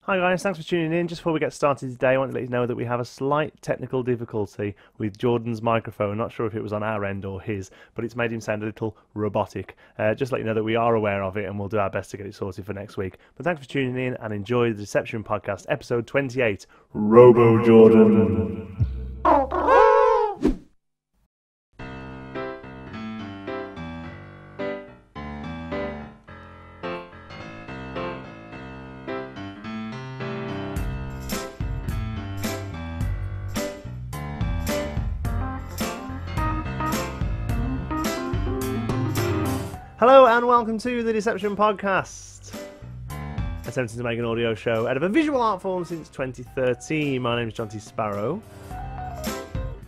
Hi guys, thanks for tuning in. Just before we get started today, I want to let you know that we have a slight technical difficulty with Jordan's microphone. Not sure if it was on our end or his, but it's made him sound a little robotic. Just to let you know that we are aware of it and we'll do our best to get it sorted for next week. But thanks for tuning in and enjoy the Deception Podcast, episode 28, ROBO-JORDAN. Hello and welcome to the Deception Podcast. Attempting to make an audio show out of a visual art form since 2013. My name is John T. Sparrow.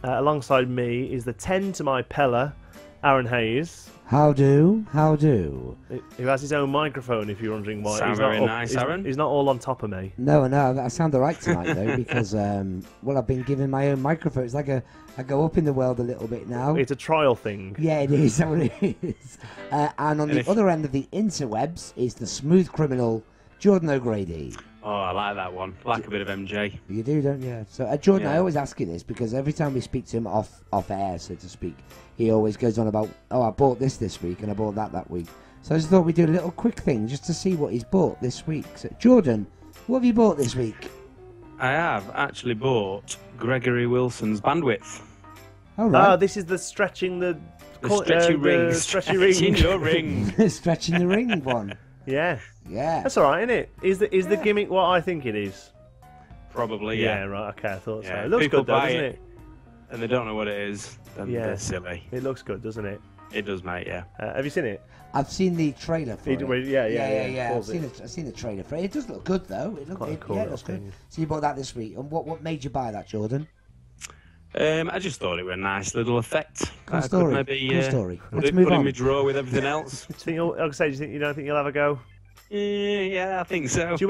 Alongside me is the 10 to my Pella, Aaron Hayes. How do? Who has his own microphone, if you're wondering why. Sound very nice, Aaron. He's not all on top of me. No, I sound alright tonight though because I've been given my own microphone. It's like I go up in the world a little bit now. It's a trial thing. Yeah, it is. That's what it is. And on the other end of the interwebs is the smooth criminal Jordan O'Grady. Oh, I like that one. Like a bit of MJ. You do, don't you? So, Jordan, Yeah. I always ask you this because every time we speak to him off air, so to speak, he always goes on about, I bought this week and I bought that week. So I just thought we'd do a little quick thing just to see what he's bought this week. So, Jordan, what have you bought this week? I have actually bought Gregory Wilson's bandwidth. All right. This is the stretching the Stretchy ring. stretchy ring. your ring. Stretching the ring one. Yeah. Yeah. That's alright, isn't it? Is the gimmick what I think it is? Probably, Yeah, yeah. right, okay, I thought so. Yeah, It looks people good though, buy doesn't it. it? And they don't know what it is. Then Yeah. they're silly. It looks good, doesn't it? It does, mate, yeah. Have you seen it? I've seen the trailer for it. Yeah. I've seen the trailer for it. It does look good though. Quite a cool it little looks good. thing. So you bought that this week, and what made you buy that, Jordan? I just thought it was a nice little effect. Cool I story. could maybe Cool story. put Let's it move in on. my drawer with everything else. You don't think you'll have a go? Yeah, I think so. Do you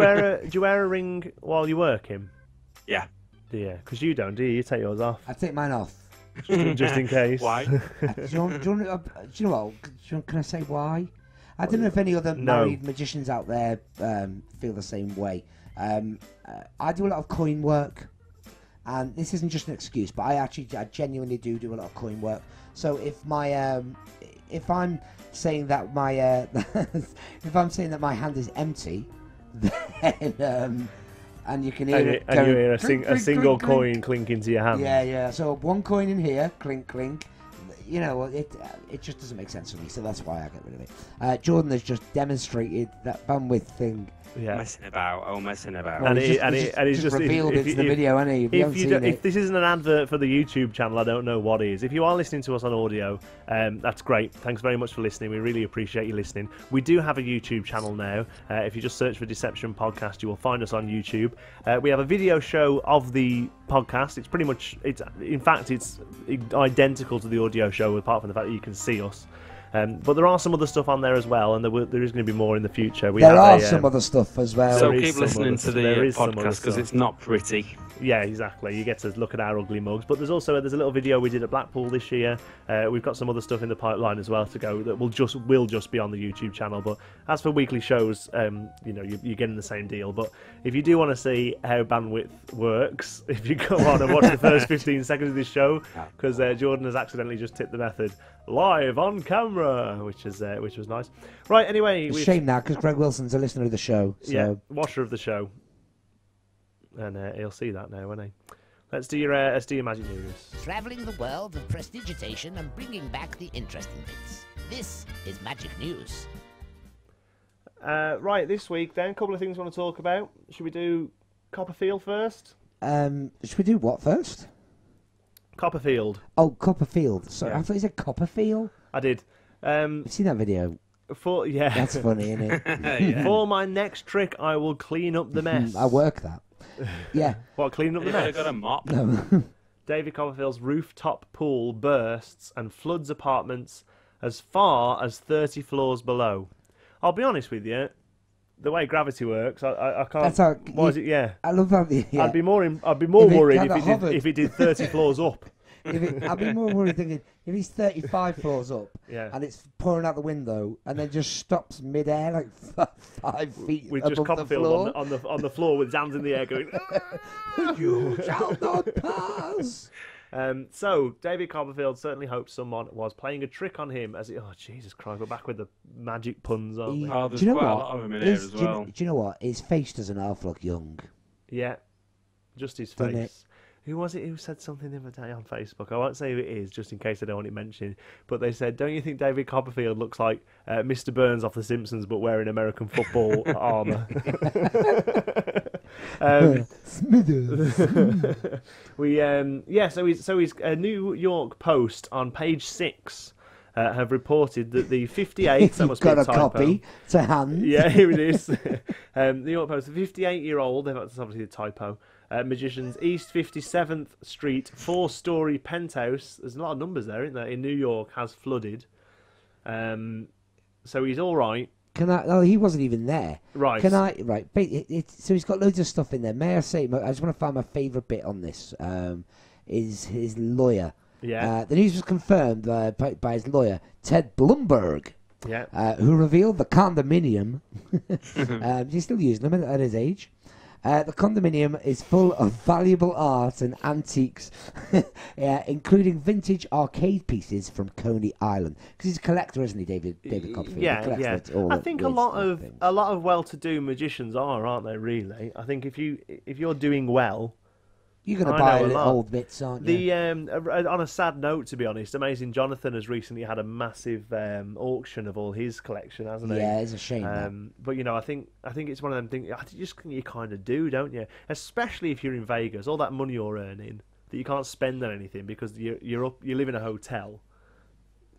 wear a ring while you're working? Yeah. Do you? Because you don't, do you? You take yours off I take mine off. just in case. Why? Do you know what? Can I say why? I don't know if any other No. married magicians out there feel the same way. I do a lot of coin work, and this isn't just an excuse, but I genuinely do a lot of coin work. So if I'm saying that my hand is empty, then and you can hear And it you going, hear a clink, single clink, clink. coin clink into your hand. Yeah. So one coin in here, clink, clink. You know, it just doesn't make sense for me, so that's why I get rid of it. Jordan has just demonstrated that bandwidth thing. Yeah. Messing about. And he's it's just revealed if into the video, hasn't he? If you haven't seen if it. this isn't an advert for the YouTube channel, I don't know what is. If you are listening to us on audio, that's great. Thanks very much for listening. We really appreciate you listening. We do have a YouTube channel now. If you just search for Deception Podcast, you will find us on YouTube. We have a video show of the podcast. It's pretty much it's identical to the audio show, apart from the fact that you can see us. But there are some other stuff on there as well, and there is going to be more in the future. There are some other stuff as well. So There is keep some listening other to stuff. the There is some other podcast because stuff. it's not pretty. Yeah, exactly. You get to look at our ugly mugs. But there's a little video we did at Blackpool this year. We've got some other stuff in the pipeline as well to go that will just be on the YouTube channel. But as for weekly shows, you're getting the same deal. But if you do want to see how bandwidth works, if you go on and watch the first 15 seconds of this show, because Jordan has accidentally just tipped the method live on camera, which was nice. Right. Anyway, It's a shame now because Greg Wilson's a listener of the show. So. yeah, watcher of the show. And he'll see that now, won't he? Let's do your magic news. Traveling the world of prestidigitation and bringing back the interesting bits. This is Magic News. Right, this week then, a couple of things I want to talk about. Should we do Copperfield first? Should we do what first? Copperfield. Oh, Copperfield. Sorry, Yeah. I thought you said Copperfield. I did. I've seen that video. Yeah. That's funny, isn't it? Yeah. For my next trick, I will clean up the mess. I work that. Yeah. What, clean up the I've mess? got a mop. No. David Copperfield's rooftop pool bursts and floods apartments as far as 30 floors below. I'll be honest with you, the way gravity works, I can't. That's how. What is it? Yeah. I love how. Yeah. I'd be more If it worried kinda hovered. if it did 30 floors up. I'd be more worried thinking if he's 35 floors up Yeah. and it's pouring out the window and then just stops mid-air like 5 feet With above just the Copperfield floor. on the floor with his hands in the air going. You shall not pass. So David Copperfield certainly hopes someone was playing a trick on him as he. Oh Jesus Christ! We're back with the magic puns, aren't we? Oh, there's Do you know quite a what? lot of them in here as well. Do you know what? His face doesn't half look young. Yeah, just his Doesn't face. Who was it who said something the other day on Facebook? I won't say who it is, just in case I don't want it mentioned. But they said, "Don't you think David Copperfield looks like Mr. Burns off The Simpsons, but wearing American football armour?" So he's a New York Post on page 6 have reported that the 58. That You've must be got a a typo. copy to hand. Yeah, here it is. New York Post, the 58-year-old, that's obviously a typo, magician's East 57th Street 4-story penthouse, there's a lot of numbers there, isn't there, in New York, has flooded. So he's all right. Can I? Oh, he wasn't even there. Right. Can I? Right. So he's got loads of stuff in there. May I say? I just want to find my favourite bit on this. Is his lawyer? Yeah. The news was confirmed by his lawyer, Ted Blumberg. Yeah. Who revealed the condominium. He's still using them at his age. The condominium is full of valuable art and antiques, including vintage arcade pieces from Coney Island. Because he's a collector, isn't he, David Copperfield? Yeah. I think a lot of well-to-do magicians aren't they? Really, I think if you're doing well. You're going to buy little old bits, aren't you? On a sad note, to be honest, Amazing Jonathan has recently had a massive auction of all his collection, hasn't he? Yeah, it's a shame. But I think it's one of them things. You kind of do, don't you? Especially if you're in Vegas, all that money you're earning that you can't spend on anything because you live in a hotel.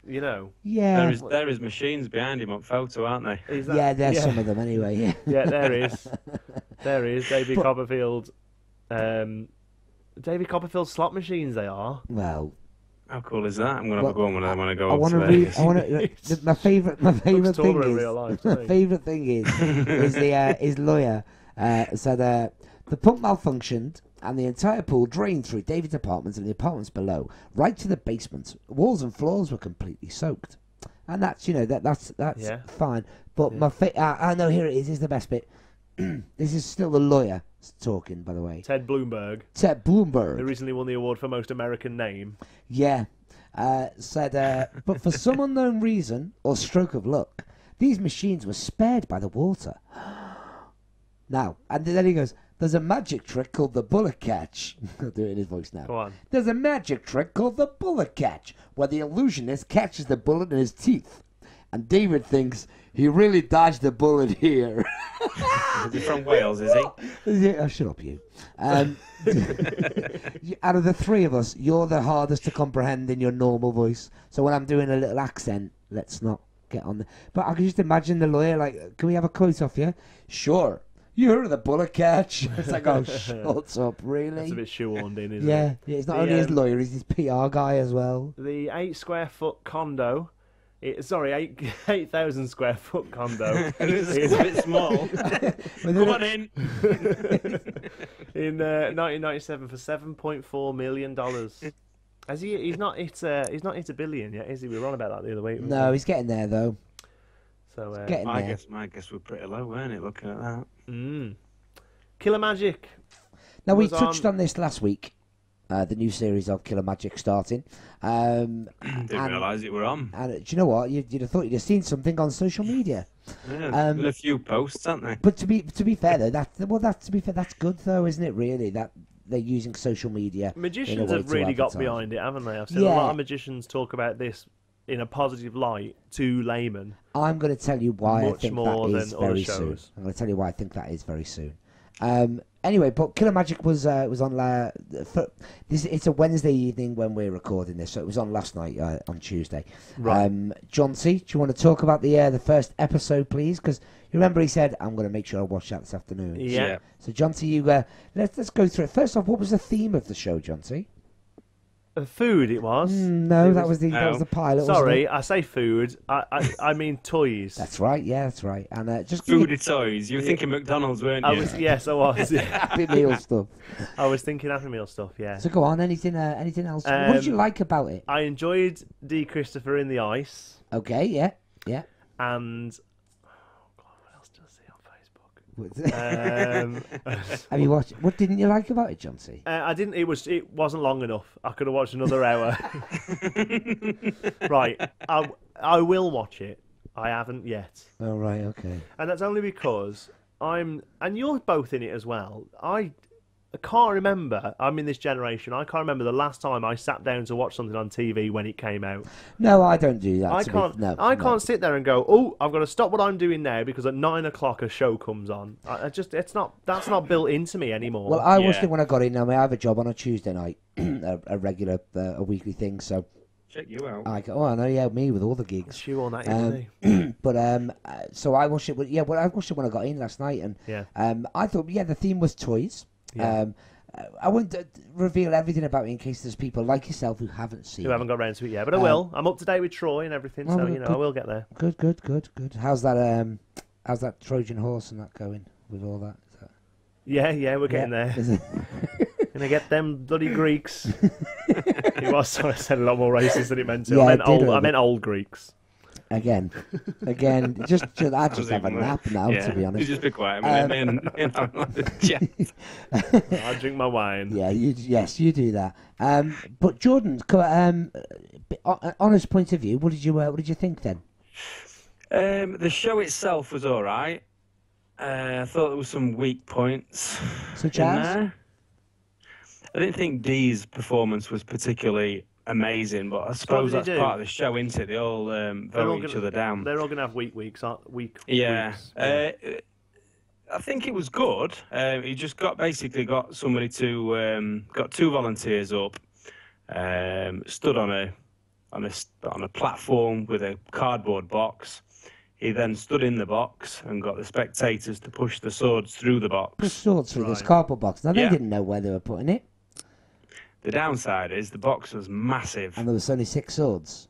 Yeah. There is machines behind him on photo, aren't they? Yeah, there's some of them anyway. Yeah. Yeah, there is. There is David Copperfield. David Copperfield slot machines. They are. Well, how cool is that? I'm gonna go on when I want to go. I want to read. My favorite thing is. Real life, my favorite thing is his lawyer said the pump malfunctioned and the entire pool drained through David's apartments and the apartments below, right to the basement. Walls and floors were completely soaked, and that's that's fine. But my I know here it is. Is the best bit. This is still the lawyer talking, by the way. Ted Blumberg. Ted Blumberg. Who recently won the award for most American name. Yeah. Said, but for some unknown reason or stroke of luck, these machines were spared by the water. Now, and then he goes, there's a magic trick called the bullet catch. I'll do it in his voice now. Go on. There's a magic trick called the bullet catch, where the illusionist catches the bullet in his teeth. And David thinks he really dodged the bullet here. Is he from Wales, is he? Oh, shut up, you. Out of the three of us, you're the hardest to comprehend in your normal voice. So when I'm doing a little accent, let's not get on the... But I can just imagine the lawyer like, can we have a quote off you? Sure. You heard of the bullet catch? It's like, oh, shut up, really? That's a bit shoehorned in, isn't it? Yeah, it's not only his lawyer, he's his PR guy as well. The 8-square-foot condo... 8,000 square foot condo. It's a bit small. Come on in. In 1997 for $7.4 million. He's not hit $1 billion yet, is he? We were on about that the other week. No, he's getting there though. So getting there. My guess we're pretty low, weren't it? Looking at that. Killer Magic. Now we touched on this last week. The new series of Killer Magic starting. Didn't realise it were on. And do you know what? You'd have thought you'd have seen something on social media. Yeah, a few posts, haven't they? But to be fair though, that's good though, isn't it? Really, that they're using social media. Magicians have really got behind it, haven't they? I've seen a lot of magicians talk about this in a positive light to laymen. I'm going to tell you why I think that is very soon. Shows. I'm going to tell you why I think that is very soon. Anyway, but Killer Magic was on. It's a Wednesday evening when we're recording this, so it was on last night on Tuesday. Right. John C, do you want to talk about the first episode, please? Because you remember he said, "I'm going to make sure I watch that this afternoon." Yeah. So John C, let's go through it. First off, what was the theme of the show, John C? Food it was. No, It that was the pilot. Sorry, wasn't I say food. I mean toys. it? That's right. Yeah, that's right. And just Food toys. You were thinking McDonald's, weren't you? Yes, I was. Happy Meal stuff. I was thinking Happy Meal stuff. Yeah. So go on. Anything else? What did you like about it? I enjoyed D. Christopher in the Ice, Okay. Yeah. Yeah. and what else did I see on Facebook? Have you watched? What didn't you like about it, John C? I didn't. It wasn't long enough. I could have watched another hour. Right. I will watch it. I haven't yet. Oh right. Okay. And that's only because and you're both in it as well. I can't remember. I'm in this generation. I can't remember the last time I sat down to watch something on TV when it came out. No, I don't do that. I can't sit there and go, oh, I've got to stop what I'm doing now because at 9 o'clock a show comes on. That's not built into me anymore. Well, I watched it when I got in. I mean, I have a job on a Tuesday night, a regular, a weekly thing. So check you out. I know, yeah, me with all the gigs. Shoe on that, isn't he? But so I watched it. I watched it when I got in last night, and I thought, the theme was toys. Yeah. I won't reveal everything about it in case there's people like yourself who haven't seen Who haven't got around to it yet, but I will. I'm up to date with Troy and everything, so I will get there. Good. How's that Trojan horse and that going with all that? Yeah, we're getting there. Gonna get them bloody Greeks. It was, sorry, I said a lot more racist than it meant to. Yeah, I meant old Greeks. Again, just I just have a nap now, to be honest. You just be quiet, man. I drink my wine. Yeah, you do that. But Jordan, honest point of view, what did you think then? The show itself was all right. I thought there was some weak points. Such as? I didn't think Dee's performance was particularly amazing, but I suppose that's part of the show, isn't it? They all vote each other down. They're all going to have weak weeks, aren't they? Yeah. Weeks. Yeah. I think it was good. He just got somebody to got two volunteers up, stood on a platform with a cardboard box. He then stood in the box and got the spectators to push the swords through the box. Push swords through this cardboard box. Now they didn't know where they were putting it. The downside is the box was massive. And there was only 6 swords.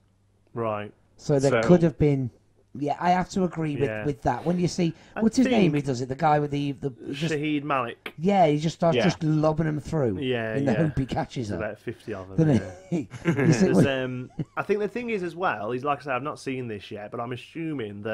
Right. So there could have been... Yeah, I have to agree with that. When you see... What's his name who does it? The guy with the Shahid Malik. Yeah, he just starts just lobbing them through. Yeah, in the hope he catches them. About 50 of them. I think the thing is as well, is like I say, I've not seen this yet, but I'm assuming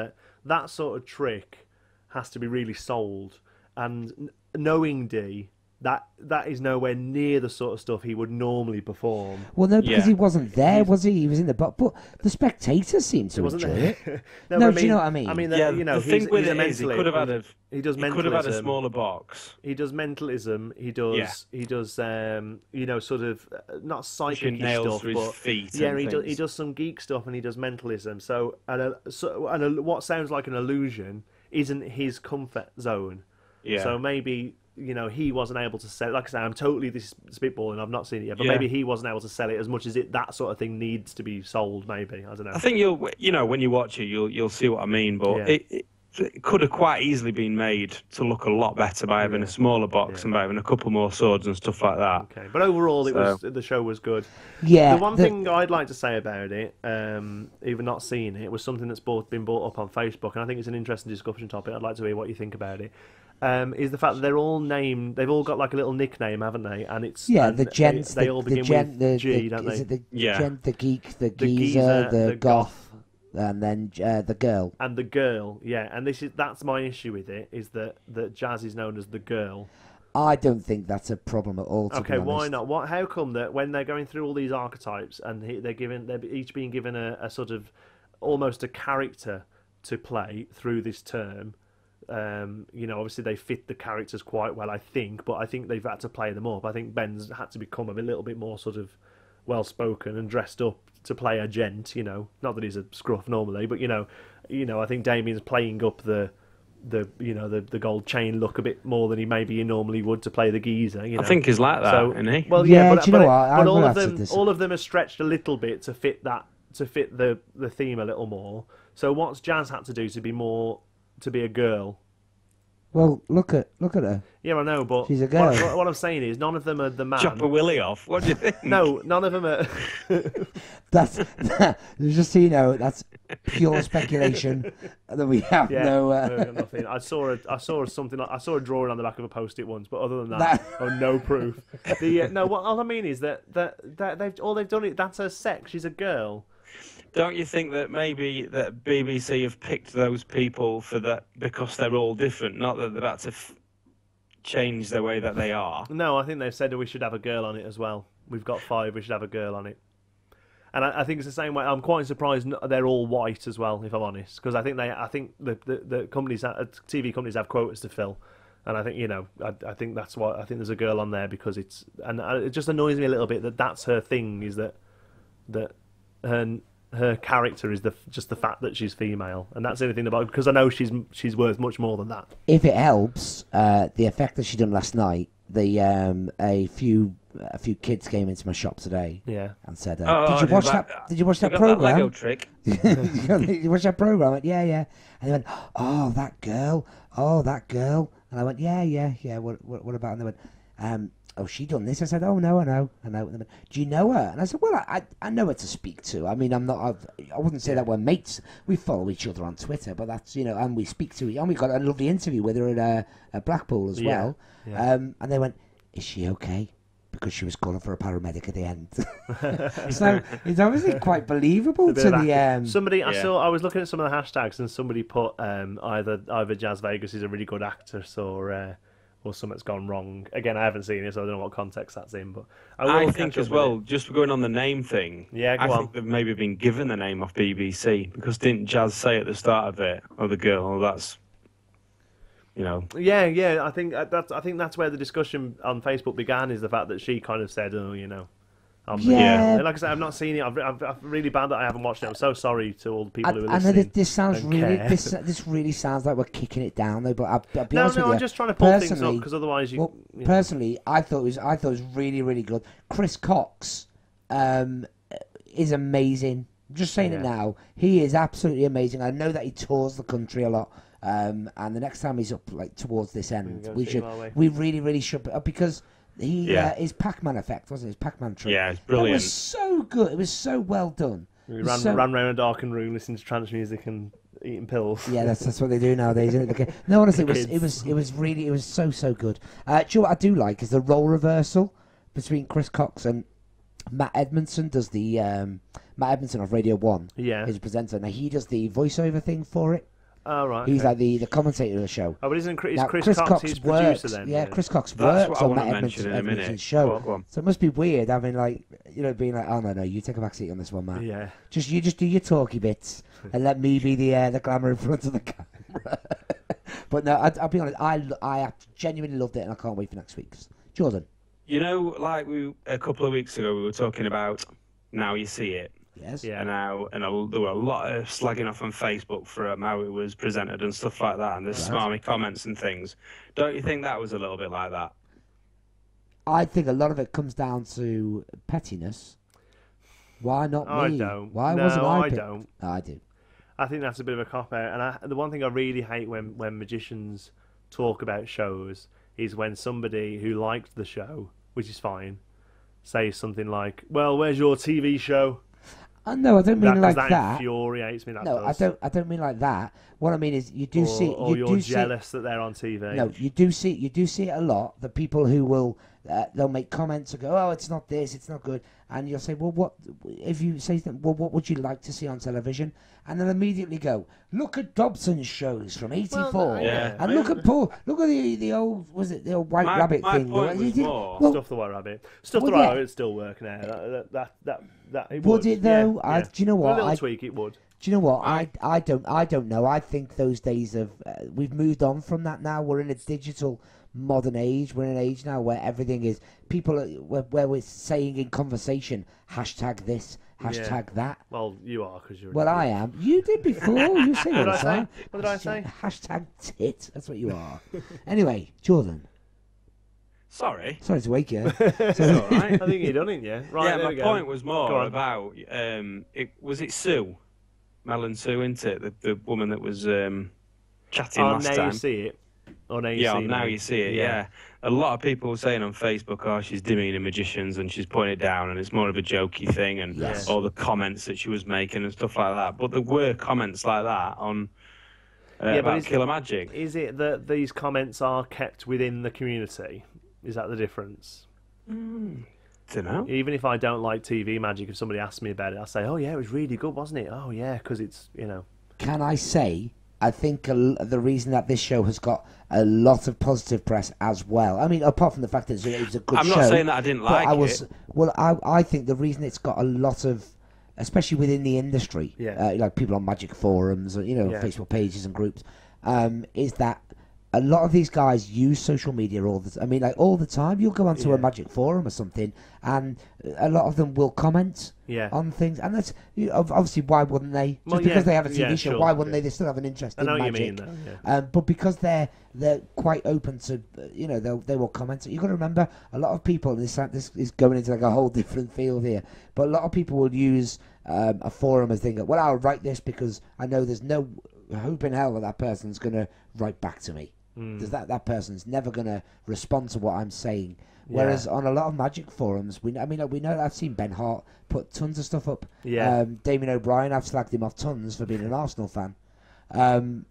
that sort of trick has to be really sold. And knowing D... That is nowhere near the sort of stuff he would normally perform. Well, no, because he wasn't there, was he? He was in the box. But the spectators seemed to enjoy it. No, do you know what I mean? I mean, the thing with it is he could have had a smaller box. He does mentalism. He does. He does. Sort of not psychic stuff, but he does some geek stuff, and he does mentalism. So, what sounds like an illusion isn't his comfort zone. Yeah. So maybe. He wasn't able to sell it. Like I say, I'm totally spitballing. I've not seen it yet, but maybe he wasn't able to sell it as much as that sort of thing needs to be sold. Maybe I don't know. I think when you watch it, you'll see what I mean. But it could have quite easily been made to look a lot better by having a smaller box and by having a couple more swords and stuff like that. Okay, but overall, the show was good. Yeah. The one thing I'd like to say about it, even not seeing it, was something that's been brought up on Facebook, and I think it's an interesting discussion topic. I'd like to hear what you think about it. Is the fact that they're all named, they've all got like a little nickname, haven't they? And it's the gents. They all begin with G, don't they? Is it the gent, the geek, the geezer, the goth, and then the girl. And the girl, yeah. And that's my issue with it, is that Jazz is known as the girl. I don't think that's a problem at all. Okay, why not? How come that when they're going through all these archetypes and they're each being given a sort of almost a character to play through this term? Obviously they fit the characters quite well, I think, but I think they've had to play them up. I think Ben's had to become a little bit more sort of well-spoken and dressed up to play a gent, not that he's a scruff normally, but I think Damien's playing up the gold chain look a bit more than he maybe normally would to play the geezer. I think he's like that, isn't he? Well, but all of them are stretched a little bit to fit the theme a little more. So what's Jazz had to do to be a girl? Well, look at her. Yeah, I know, but She's a girl. What I'm saying is, none of them are the man. Chop a willy off. What do you think? No, none of them are. That's just so you know, that's pure speculation that we have nothing. I saw a drawing on the back of a post-it once, but other than that, no proof. All I mean is that they've done it. That's her sex. She's a girl. Don't you think that maybe that BBC have picked those people for that because they're all different, not that they've had to change the way that they are? No, I think they've said that we should have a girl on it as well. We've got 5. We should have a girl on it. And I think it's the same way. I'm quite surprised they're all white as well, if I'm honest, because I think the companies, TV companies, have quotas to fill, and I think I think that's why I think there's a girl on there because it just annoys me a little bit that that's her thing, is that her character is just the fact that she's female, and that's the only thing about it, because I know she's worth much more than that. If it helps, the effect that she done last night, a few kids came into my shop today, and said, "Did you watch that program? That Lego trick? Did you watch that program?" I went, yeah. And they went, "Oh, that girl. And I went, yeah. What about?" And they went, "Oh, she done this." I said, "Oh no, I know." And they went, "Do you know her?" And I said, "Well, I know her to speak to. I mean, I wouldn't say that we're mates. We follow each other on Twitter, but that's and we speak to, and we got a lovely interview with her at Blackpool as well." Yeah. And they went, "Is she okay?" Because she was calling for a paramedic at the end. So it's obviously quite believable to the somebody. I was looking at some of the hashtags, and somebody put either Jazz Vegas is a really good actress or something's gone wrong. Again, I haven't seen it, so I don't know what context that's in. But I think as well, just for going on the name thing, I think they've maybe been given the name off BBC, because didn't Jazz say at the start of it, "Oh, the girl, that's." Yeah. I think that's where the discussion on Facebook began, is the fact that she kind of said, Yeah. Like I said, I've not seen it. I'm really bad that I haven't watched it. I'm so sorry to all the people who are I know listening. this sounds really this really sounds like we're kicking it down though, but I'll be honest with you. I'm just trying to pull things up, because otherwise personally, I thought it was really, really good. Chris Cox is amazing. I'm just saying it now. He is absolutely amazing. I know that he tours the country a lot. And the next time he's up towards this end, we really, really should, because his Pac-Man effect, wasn't it? His Pac-Man trick. Yeah, it's brilliant. It was so good. It was so well done. We ran around a darkened room listening to trance music and eating pills. Yeah, that's what they do nowadays, isn't it? No, honestly, it was so good. Do you know what I do like is the role reversal between Chris Cox and Matt Edmondson. Does the Matt Edmondson of Radio 1? Yeah, he's a presenter. Now he does the voiceover thing for it. Oh, right. He's like the commentator of the show. Oh, but isn't Chris Cox his producer then? Yeah, Chris Cox works on Matt Edmondson's show. Go on. So it must be weird having being like, "Oh no, you take a back seat on this one, Matt. Yeah. You just do your talky bits and let me be the glamour in front of the camera." But no, I'll be honest, I genuinely loved it, and I can't wait for next week's. Jordan. Like a couple of weeks ago we were talking about Now You See It. Yes. Yeah. And there were a lot of slagging off on Facebook for how it was presented and stuff like that, and there's smarmy comments and things. Don't you think that was a little bit like that? I think a lot of it comes down to pettiness. Why not me? I don't. Why wasn't I? I don't. I do. I think that's a bit of a cop out, and the one thing I really hate when magicians talk about shows is when somebody who liked the show, which is fine, says something like, "Well, where's your TV show?" No, I don't mean like that. That infuriates me. No, I don't mean like that. What I mean is, you do see, or you're jealous that they're on TV. No, you do see it a lot. The people who will, they'll make comments and go, "Oh, it's not this, it's not good," and you'll say, "Well, what?" If you say, "Well, what would you like to see on television?" and they'll immediately go, "Look at Dobson's shows from '84, and look at the old, was it the old White Rabbit thing?" Point was more. Stuff the White Rabbit. Stuff the White Rabbit's still working now. That it would it though? Yeah. Do you know what? A little tweak, it would. Do you know what? I don't know. I think those days of we've moved on from that now. We're in a digital modern age. We're in an age now where everything is people where we're saying in conversation #this, #that. Well, you are because you're. Well, I am. You did before. You say all the time. What did I say? #tit. That's what you are. Anyway, Jordan. Sorry to wake you. It's all right. I think you done it, yeah. Right. Yeah, my point was more about was it Sue, Mel and Sue, isn't it? The woman that was chatting last time. Now You See It. Or now you see it. Yeah. A lot of people were saying on Facebook, "Oh, she's demeaning magicians and she's putting it down, and it's more of a jokey thing," and all the comments that she was making and stuff like that. But there were comments like that on about Killer Magic. Is it that these comments are kept within the community? Is that the difference? Don't know. Even if I don't like TV magic, if somebody asks me about it, I'll say, "Oh yeah, it was really good, wasn't it?" "Oh yeah," because it's, you know. Can I say, I think the reason that this show has got a lot of positive press as well. I mean, apart from the fact that it was a good show. I'm not saying that I didn't like it. Well, I think the reason it's got a lot of, especially within the industry, like people on magic forums or Facebook pages and groups, is that a lot of these guys use social media all the time. You'll go onto a magic forum or something, and a lot of them will comment on things. And that's obviously, why wouldn't they? Just because they have a TV show, why wouldn't they? They still have an interest in magic. I know what you mean, though, but because they're quite open to, they will comment. You've got to remember, a lot of people. This is going into like a whole different field here. But a lot of people will use a forum as thinking, well, I'll write this because I know there's no hope in hell that person's going to write back to me. Because that person's never going to respond to what I'm saying. Whereas on a lot of magic forums, we know I've seen Ben Hart put tons of stuff up. Damien O'Brien, I've slagged him off tons for being an Arsenal fan. I'm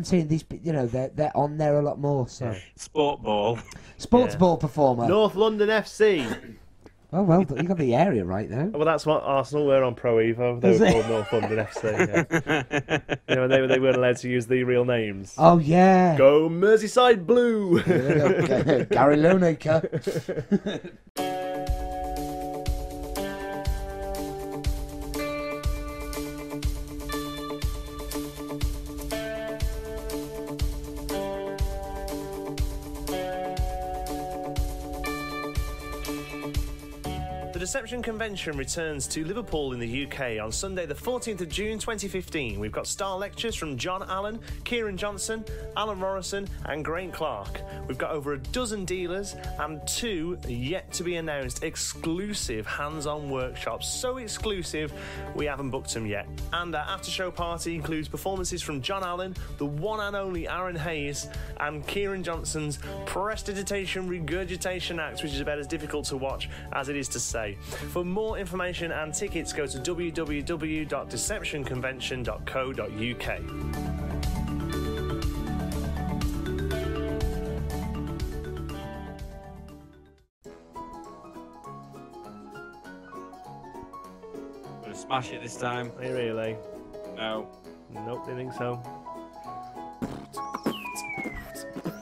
saying these, they're on there a lot more. So Sports ball performer, North London FC. Oh, well, you got the area right there. Well, that's what Arsenal were on Pro Evo. They were called North London FC. Yeah. They weren't allowed to use the real names. Oh, yeah. Go Merseyside Blue! Gary Lineker. The Deception Convention returns to Liverpool in the UK on Sunday the 14th of June 2015. We've got star lectures from John Allen, Kieron Johnson, Alan Morrison and Grant Clark. We've got over a dozen dealers and 2 yet-to-be-announced exclusive hands-on workshops. So exclusive, we haven't booked them yet. And our after-show party includes performances from John Allen, the one and only Aaron Hayes, and Kieron Johnson's Prestidigitation Regurgitation Act, which is about as difficult to watch as it is to say. For more information and tickets, go to www.deceptionconvention.co.uk. I'm going to smash it this time. Are you really? No. Nope, didn't think so.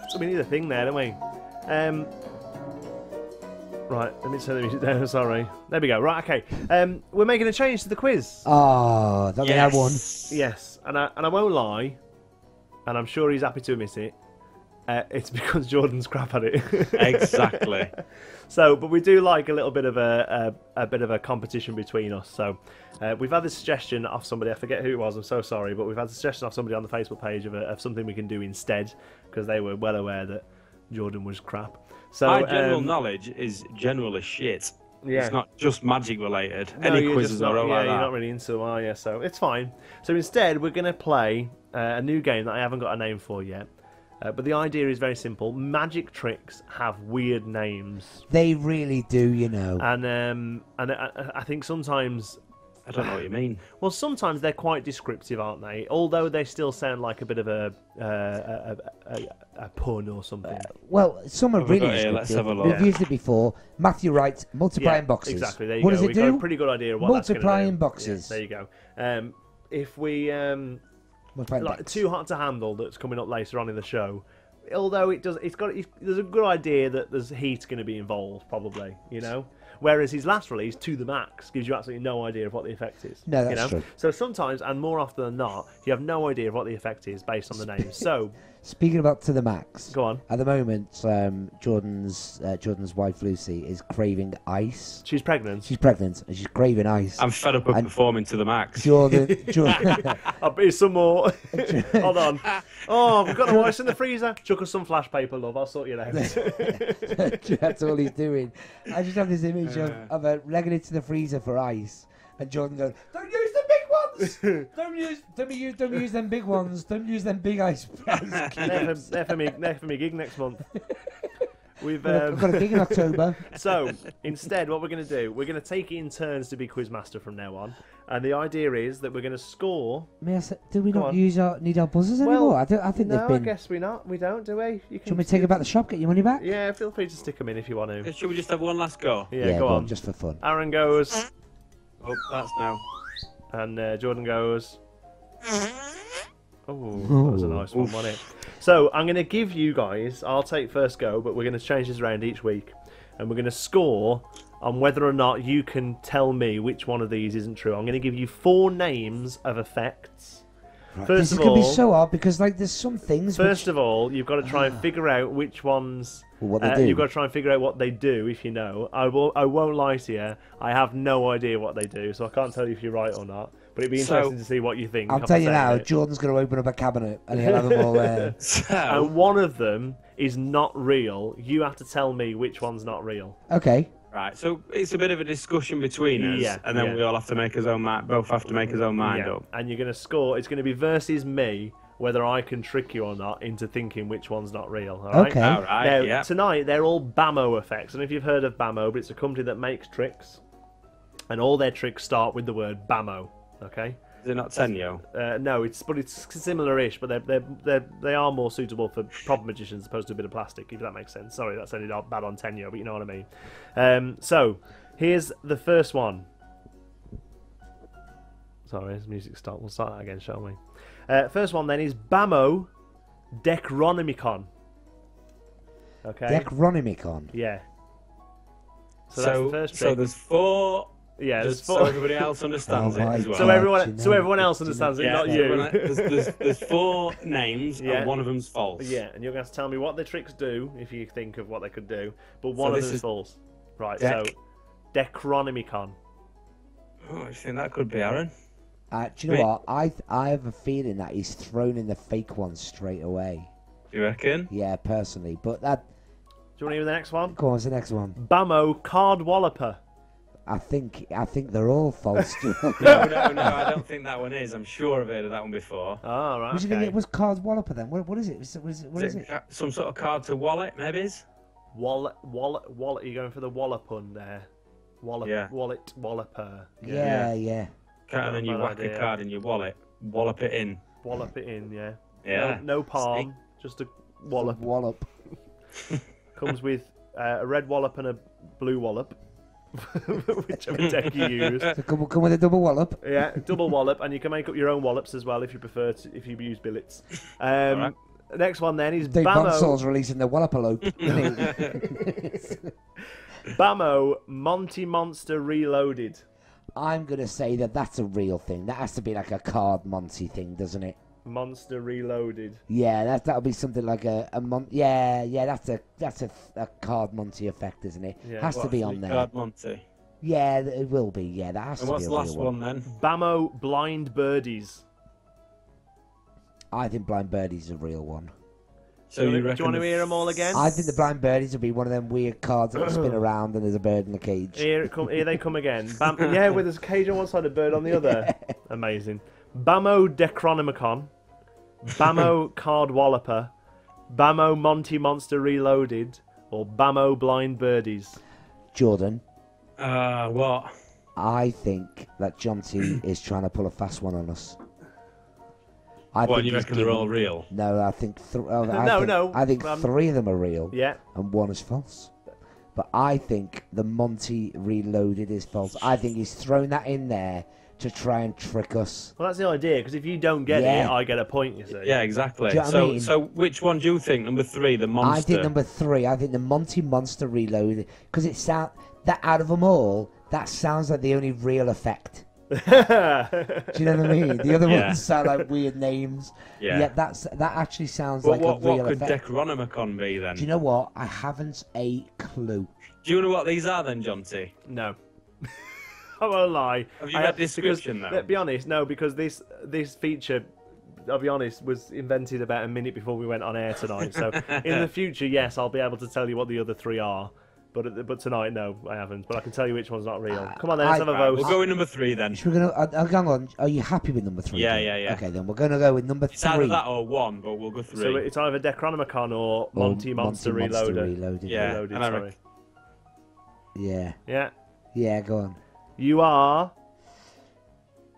So we need a thing there, don't we? Right, let me turn the music down, sorry. There we go, right, okay. We're making a change to the quiz. Oh, that yes. One. Yes, and I won't lie, and I'm sure he's happy to admit it, it's because Jordan's crap at it. Exactly. So, but we do like a little bit of a competition between us. So, we've had this suggestion off somebody. I forget who it was. I'm so sorry, but we've had a suggestion off somebody on the Facebook page of something we can do instead, because they were well aware that Jordan was crap. So, my general knowledge is generally shit. Yeah. It's not just magic related. No, any quizzes or like that. You're not really into them, are you? So it's fine. So instead, we're going to play a new game that I haven't got a name for yet. But the idea is very simple. Magic tricks have weird names. They really do, you know. And I think sometimes... I don't know what you mean. Well, sometimes they're quite descriptive, aren't they? Although they still sound like a bit of a pun or something. Well, some are really descriptive. Let's have a look. We've used it before. Matthew Wright, multiplying boxes. Exactly. There you what go. Does it We've do? got a pretty good idea of what multiplying boxes. Yeah, there you go. If we like Too Hot to Handle, that's coming up later on in the show. Although there's a good idea that there's heat going to be involved, probably. You know. Whereas his last release, To the Max, gives you absolutely no idea of what the effect is. No, that's true. So sometimes, and more often than not, you have no idea of what the effect is based on the name. So, speaking about To the Max, go on. At the moment, Jordan's wife Lucy is craving ice. She's pregnant. She's pregnant, and she's craving ice. I'm fed up of performing To the Max. Jordan. I'll be some more. Hold on. Oh, we've got no ice in the freezer. Chuck us some flash paper, love. I'll sort you out. That's all he's doing. I just have this image of legging it to the freezer for ice, and Jordan going, "Don't use the big ones." ones. Don't use them big ones. Don't use them big ice cubes. They're for me gig next month. I've got a gig in October. So instead, what we're going to do, we're going to take it in turns to be quizmaster from now on, and the idea is that we're going to score. Do we not need our buzzers Well, anymore? I think no, they've been. I guess we don't, do we? Do you want me to take it back to the shop? Get your money back? Yeah, feel free to stick them in if you want to. Should we just have one last go? Yeah, go on. just for fun. Aaron goes, Oh, that's no. and Jordan goes. Oh, that was a nice one, wasn't it? So I'm going to give you guys. I'll take first go, but we're going to change this around each week, and we're going to score on whether or not you can tell me which one of these isn't true. I'm going to give you 4 names of effects. Right. First This is of going to all, be so hard because there's some things. First of all, you've got to try and figure out which ones. What they do. You've got to try and figure out what they do. If you know, I won't lie to you. I have no idea what they do, so I can't tell you if you're right or not. But it'd be interesting to see what you think. I'll tell you now, Jordan's going to open up a cabinet and he'll have them all there. And one of them is not real. You have to tell me which one's not real. Okay. Right, so it's a bit of a discussion between us, and then we all have to make our own mind. Both have to make our own mind up. And you're going to score. It's going to be versus me, whether I can trick you or not into thinking which one's not real. All right? Okay. All right. Now, Yeah. tonight they're all Bamo effects. I don't know if you've heard of Bamo, but it's a company that makes tricks, and all their tricks start with the word Bamo. Okay. Is it not Tenyo? No, it's similar-ish, but they are more suitable for proper magicians as opposed to a bit of plastic, if that makes sense. Sorry, that sounded bad on Tenyo, but you know what I mean. So here's the first one. Sorry, as music stopped. We'll start that again, shall we? First one then is Bamo Decronomicon. Okay. Decronomicon. Yeah. So that's the first trick. So there's 4. Yeah, just so everybody else understands it as well. So everyone else understands it, not you. There's 4 names, and one of them's false. Yeah, and you're going to have to tell me what the tricks do if you think of what they could do, but one of them is false. Right, so Decronomicon. Oh, I think that could be Aaron. Do you know what? I have a feeling that he's thrown in the fake one straight away. Do you reckon? Yeah, personally, but that. Do you want to hear the next one? Go on, what's the next one? Bamo Card Walloper. I think they're all false. No, I don't think that one is. I'm sure I've heard of that one before. Oh, right. Okay. It was Card Walloper then. What is it? What is it? Some sort of card to wallet, maybe? Wallet. You're going for the wallopun there. Walloper. Yeah. And then you whack a card in your wallet, wallop it in. Wallop it in, yeah. Yeah. No palm, just a wallop. Wallop. Comes with a red wallop and a blue wallop. Whichever deck you use. So come with a double wallop. Yeah, double wallop, and you can make up your own wallops as well if you prefer if you use billets. Right. Next one then is Dave Bamo. Bonsol's releasing the wallopalope. Bamo Monty Monster Reloaded. I'm gonna say that's a real thing. That has to be like a card Monty thing, doesn't it? Monster Reloaded. Yeah, that'll be something like a Yeah, that's a card Monty effect, isn't it? Yeah. Has to be on there. Card Monty. Yeah, it will be. Yeah, that has to be. And what's the last one then? Bamo Blind Birdies. I think Blind Birdie's a real one. So do you want to hear them all again? I think the Blind Birdies will be one of them weird cards that will spin around and there's a bird in the cage. Here they come again. Yeah, with a cage on one side, a bird on the other. Amazing. Bamo Decronomicon. Bamo Card Walloper. Bamo Monty Monster Reloaded. Or Bamo Blind Birdies. Jordan. What? I think that John T is trying to pull a fast one on us. You reckon they're all real? No, I think I think 3 of them are real. Yeah. And 1 is false. But I think the Monty Reloaded is false. I think he's thrown that in there to try and trick us. Well, that's the idea, because if you don't get it, I get a point, you see. Yeah, exactly. Do you know what I mean? So which one do you think? Number 3, the monster? I think number 3. I think the Monty Monster Reloaded, because it sounds that out of them all, that sounds like the only real effect. Do you know what I mean? The other ones sound like weird names. Yeah, that actually sounds like a real effect. What could Decronomicon be then? Do you know what? I haven't a clue. Do you know what these are then, John T? No. I won't lie. Have you read the description though? Let's be honest, no, because this feature, I'll be honest, was invented about a minute before we went on air tonight. So in the future, yes, I'll be able to tell you what the other 3 are. but tonight, no, I haven't. But I can tell you which one's not real. Come on, then, let's have a vote. We'll go with number 3 then. Should we hang on. Are you happy with number 3? Yeah. Okay, then we're going to go with number 3. It's either that or 1, but we'll go 3. So it's either Necronomicon or Monty Monster Reloaded. Yeah, Reloaded, and I sorry. Yeah. Yeah. Go on. You are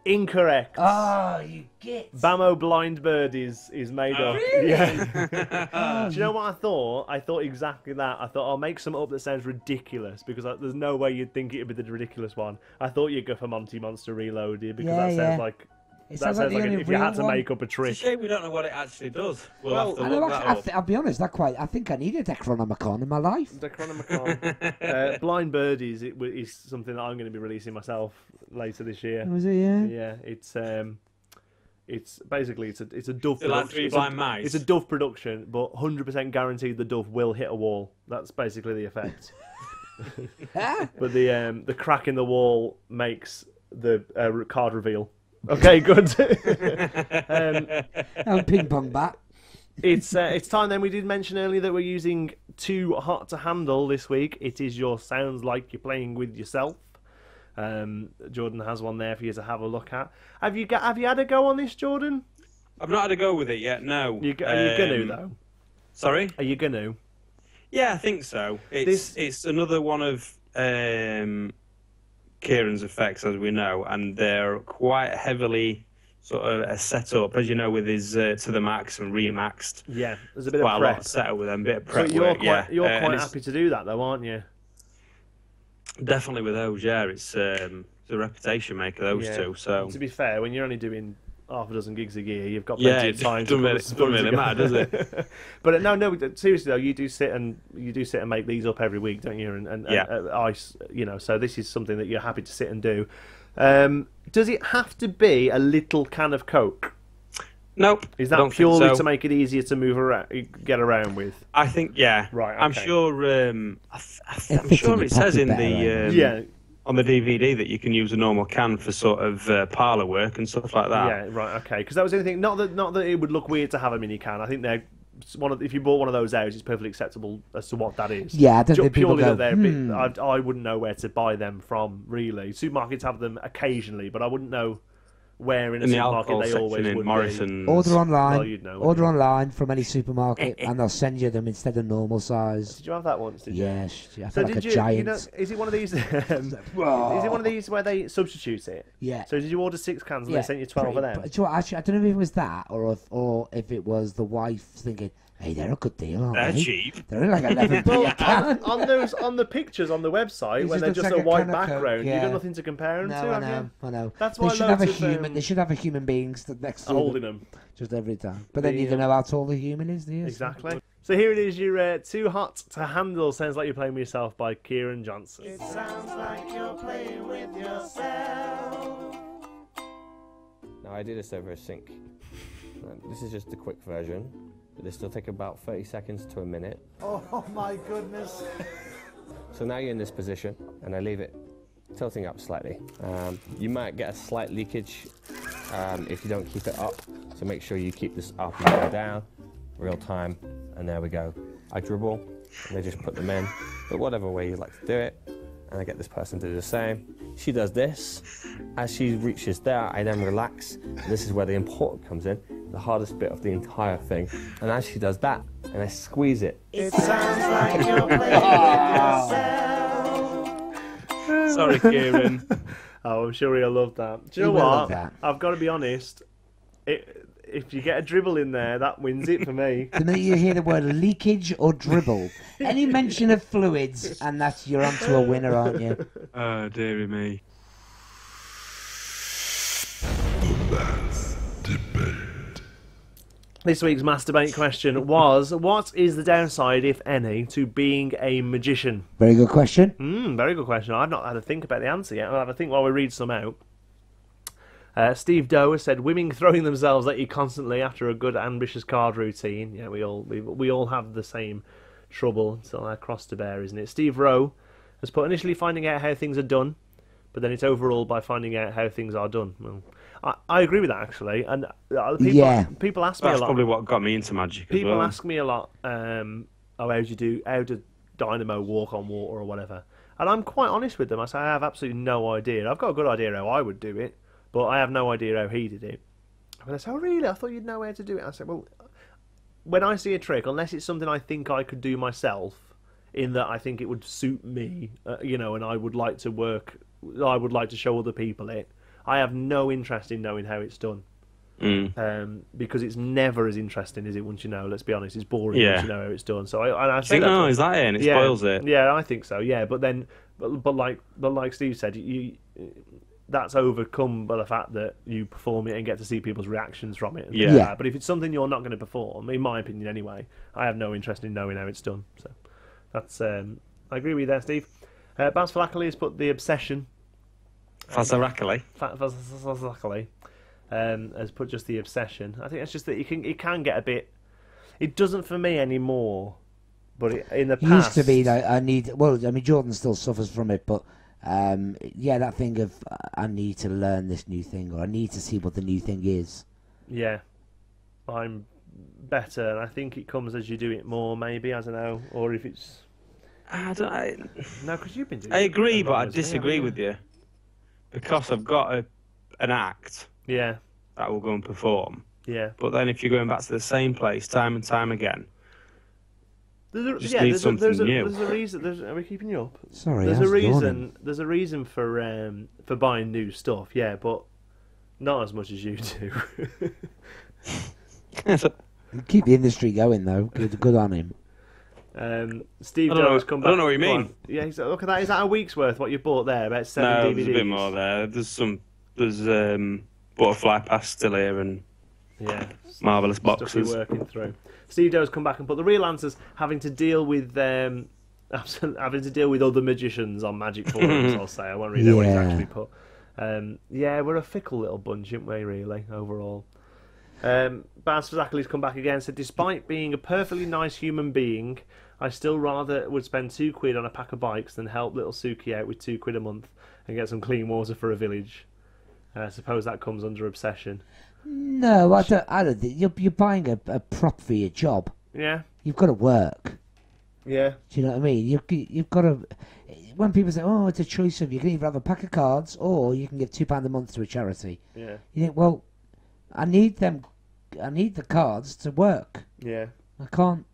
incorrect. Oh, you get. Bamo Blind Bird is made up. Really? Yeah. Do you know what I thought? I thought exactly that. I thought I'll make some up that sounds ridiculous because there's no way you'd think it'd be the ridiculous one. I thought you'd go for Monty Monster Reloaded because that sounds like. It That sounds like if you had to make up a trick. It's a shame we don't know what it actually does. We'll have to look that up. I'll be honest. I think I need a Necronomicon in my life. Necronomicon. Blind Bird is something that I'm going to be releasing myself later this year. Was it? Yeah. Yeah, it's basically it's a dove. Like 3 Blind Mice. It's a dove production, but 100% guaranteed the dove will hit a wall. That's basically the effect. But the crack in the wall makes the card reveal. Okay, good. Ping pong bat. It's time then. We did mention earlier that we're using Too Hot to Handle this week. It is your sounds like you're playing with yourself. Jordan has one there for you to have a look at. Have you had a go on this, Jordan? I've not had a go with it yet. No. Are you gonna though? Sorry. Are you gonna? Yeah, I think so. It's another one of Kieron's effects, as we know, and they're quite heavily sort of set up, as you know, with his to the max and remaxed. Yeah, there's a bit quite of prep. a lot set up with them, bit of prep So you're work. quite happy to do that, though, aren't you? Definitely with those. Yeah, it's a reputation maker. Those two. So to be fair, when you're only doing half a dozen gigs a year, you've got plenty of time. Doesn't really matter, does it? But no, seriously though, you do sit and make these up every week, don't you? And ice, so this is something that you're happy to sit and do. Does it have to be a little can of Coke? Nope. Is that purely to make it easier to move around, get around with? I think, yeah. Right. Okay. I'm sure. I'm sure it says in the on the DVD that you can use a normal can for sort of parlour work and stuff like that. Yeah. Right. Okay. Because that was the only thing. Not that it would look weird to have a mini can. I think they're if you bought one of those out, it's perfectly acceptable as to what that is. Yeah, I don't think people go, I wouldn't know where to buy them from. Really, supermarkets have them occasionally, but I wouldn't know where in a supermarket they always would Morrison's. be. Order online. Well, you'd know, Order online from any supermarket, and they'll send you them instead of normal size. Did you have that once? Did you? Yes. I felt like a giant. Is it one of these? Is it one of these where they substitute it? Yeah. So did you order 6 cans and they sent you 12 of them? Actually, I don't know if it was that or if it was the wife thinking, hey, they're a good deal, aren't they? They're cheap. They're like 11p a can. on the pictures on the website, when they're just a white background, you've got nothing to compare them to. I know. That's why they should have a human being stood next to holding them just every time. But then you don't know how tall the human is, do you? Exactly. So here it is, your Too Hot to Handle. Sounds like you're playing with yourself by Kieron Johnson. It sounds like you're playing with yourself. Now I did this over a sync. This is just the quick version. This will take about 30 seconds to a minute. Oh my goodness. So now you're in this position, and I leave it tilting up slightly. You might get a slight leakage if you don't keep it up, so make sure you keep this up and go down, real time, and there we go. I dribble, and I just put them in, but whatever way you like to do it, and I get this person to do the same. She does this. As she reaches there, I then relax. This is where the important comes in, the hardest bit of the entire thing. And as she does that, and I squeeze it. It sounds like you're playing with yourself. Sorry, Kieron. Oh, I'm sure he'll love that. Do you know what? I've got to be honest. If you get a dribble in there, that wins it for me. The minute you hear the word leakage or dribble, any mention of fluids, and you're onto a winner, aren't you? Oh, dearie me. This week's Masturbate question was, what is the downside, if any, to being a magician? Very good question. Very good question. I've not had to think about the answer yet. I'll have a think while we read some out. Steve Doe has said, women throwing themselves at you constantly after a good ambitious card routine. Yeah, we all have the same trouble until our cross to bear, isn't it? Steve Rowe has put, initially finding out how things are done, but then it's overall by finding out how things are done. Well, I agree with that, actually. And people ask me a lot. That's probably what got me into magic as well. People ask me a lot, how do dynamo walk on water or whatever. And I'm quite honest with them. I say, I have absolutely no idea. I've got a good idea how I would do it, but I have no idea how he did it. And they say, oh, really? I thought you'd know how to do it. I said, well, when I see a trick, unless it's something I think I could do myself, in that I think it would suit me, and I would like to show other people it, I have no interest in knowing how it's done. Because it's never as interesting as it once you know. Let's be honest, it's boring once you know how it's done. So I think, oh, is that it? And it spoils it. Yeah, I think so. Yeah, but like Steve said, that's overcome by the fact that you perform it and get to see people's reactions from it. Yeah. But if it's something you're not going to perform, in my opinion anyway, I have no interest in knowing how it's done. So that's I agree with you there, Steve. Baz Falakali has put the obsession. Fazarakali. Fazarakali. Has put just the obsession. I think it's just that it can get a bit. It doesn't for me anymore, but in the past, used to be that Jordan still suffers from it, but that thing of I need to learn this new thing, or I need to see what the new thing is. Yeah, I'm better, and I think it comes as you do it more. Maybe, I don't know, or if it's. No, because you've been doing. I agree, but I disagree with you because I've got an act. Yeah. That will go and perform. Yeah. But then if you're going back to the same place time and time again, there's a reason. Are we keeping you up? Sorry. There's a reason. There's a reason for buying new stuff. Yeah, but not as much as you do. Keep the industry going though. Good on him. Steve Joe has come back. I don't know what you mean. Yeah, he's like, look at that. Is that a week's worth? What you bought there? About 7 DVDs. There's a bit more there. There's Butterfly Pass still here and marvellous boxes. Stuff you're working through. Steve Joe's come back and put the real answers having to deal with other magicians on Magic forums. I'll say I won't read out what he's actually put. We're a fickle little bunch, aren't we? Really, overall. Baz Fazakali's come back again and said, despite being a perfectly nice human being, I still rather would spend £2 on a pack of bikes than help little Suki out with £2 a month and get some clean water for a village. I suppose that comes under obsession. No, I don't think you're buying a prop for your job. Yeah. You've got to work. Yeah. Do you know what I mean? You've got to. When people say, "Oh, it's a choice of," you can either have a pack of cards or you can give £2 a month to a charity. Yeah. You think, well, I need them. I need the cards to work. Yeah. I can't.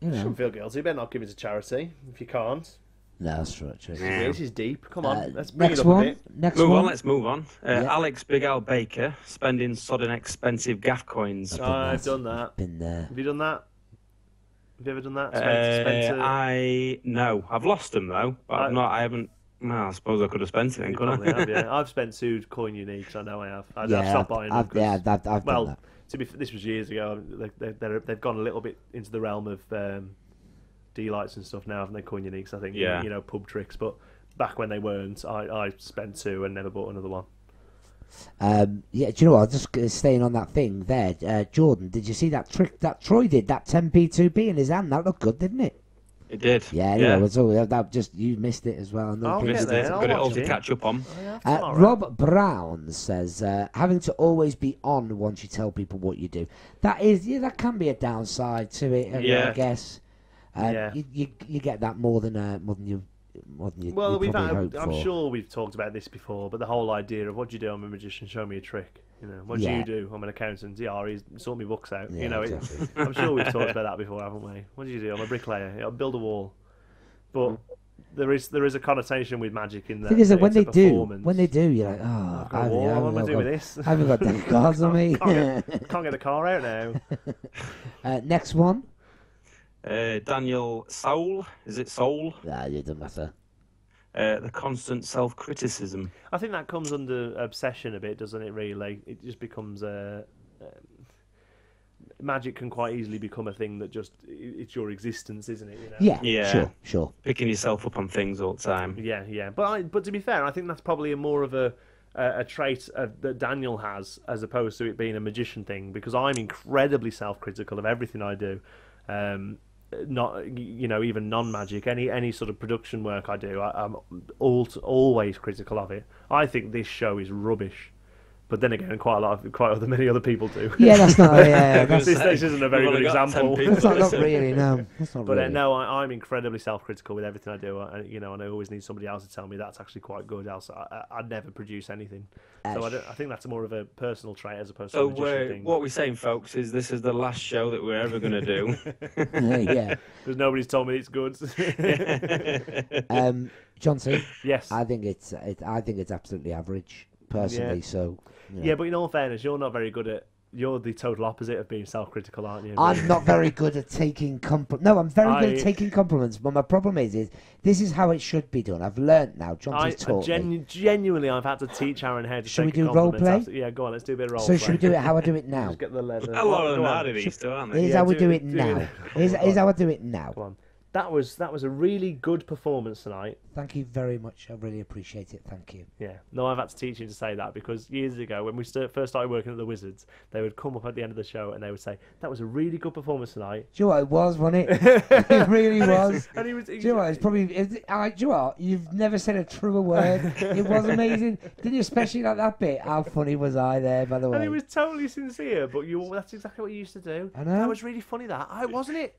You know. Shouldn't feel guilty. You better not give it to charity if you can't. No, that's true. This is deep. Come on, let's bring it up a bit. Let's move on. Alex Big Al Baker spending sodden expensive gaff coins. I've done that. Been there. Have you done that? Have you ever done that? No. I've lost them though. But I haven't. No, I suppose I could have spent it then, couldn't I? Have, yeah. I've spent 2 coin uniques. I know I have. I've stopped buying them. I've done that. This was years ago. They've gone a little bit into the realm of D-lights and stuff now, haven't they? Coin uniques, I think. Yeah. Pub tricks. But back when they weren't, I spent 2 and never bought another one. Do you know what? Just staying on that thing there. Jordan, did you see that trick that Troy did? That 10p 2p in his hand. That looked good, didn't it? It did. Yeah. Anyway, it's all, that just you missed it as well. I'll get there. Got it all to catch up on. Rob Brown says having to always be on once you tell people what you do. That can be a downside to it. I guess. You get that more than you. Well, I'm sure we've talked about this before, but the whole idea of what do you do? I'm a magician. Show me a trick. What do you do? I'm an accountant. Sort me books out. Exactly. I'm sure we've talked about that before, haven't we? What do you do? I'm a bricklayer. I build a wall. But there is a connotation with magic in there. The thing is that when they do, you're like, oh, what am I doing with this? I haven't got them cards on me. can't get the car out now. Next one. Daniel Soul. Is it Soul? Nah, it doesn't matter. The constant self-criticism. I think that comes under obsession a bit, doesn't it, really? It just becomes magic can quite easily become a thing that just it's your existence, isn't it? Yeah. Sure. Picking yourself up on things all the time. Yeah. But to be fair, I think that's probably more of a trait that Daniel has as opposed to it being a magician thing, because I'm incredibly self-critical of everything I do. Not even non-magic, any sort of production work I do, I'm always critical of it. I think this show is rubbish. But then again, many other people do. Yeah, that's not. This isn't a very good example. That's not really. No, that's not But really. no, I'm incredibly self-critical with everything I do. And I always need somebody else to tell me that's actually quite good. Else, I'd never produce anything. So I think that's more of a personal trait as opposed to a magician thing. What we're saying, folks, is this is the last show that we're ever going to do. Yeah. Because nobody's told me it's good. Johnson. Yes. I think it's absolutely average, personally. Yeah. So. Yeah, but in all fairness, you're not very good at. You're the total opposite of being self-critical, aren't you? I'm not very good at taking No, I'm very good at taking compliments. But my problem is this is how it should be done. I've learnt now. Johnson's taught me. Genuinely, I've had to teach Aaron how to. Should we take do role play? Yeah, go on. Let's do a bit of role play. So should we do it how I do it now? Just get the leather. A lot of them are these, aren't they? Here's how we do it now. Here's how I do it now. Come on. That was a really good performance tonight. Thank you very much. I really appreciate it. Thank you. Yeah. No, I've had to teach him to say that because years ago when we first started working at the Wizards, they would come up at the end of the show and they would say, "That was a really good performance tonight." Do you know what it was, wasn't it? It really was. And he was. Do you know what? It's probably. Do you know what? You've never said a truer word. It was amazing. Didn't you? Especially like that bit. How funny was I there, by the way? And he was totally sincere, but that's exactly what you used to do. I know. That was really funny. Wasn't it?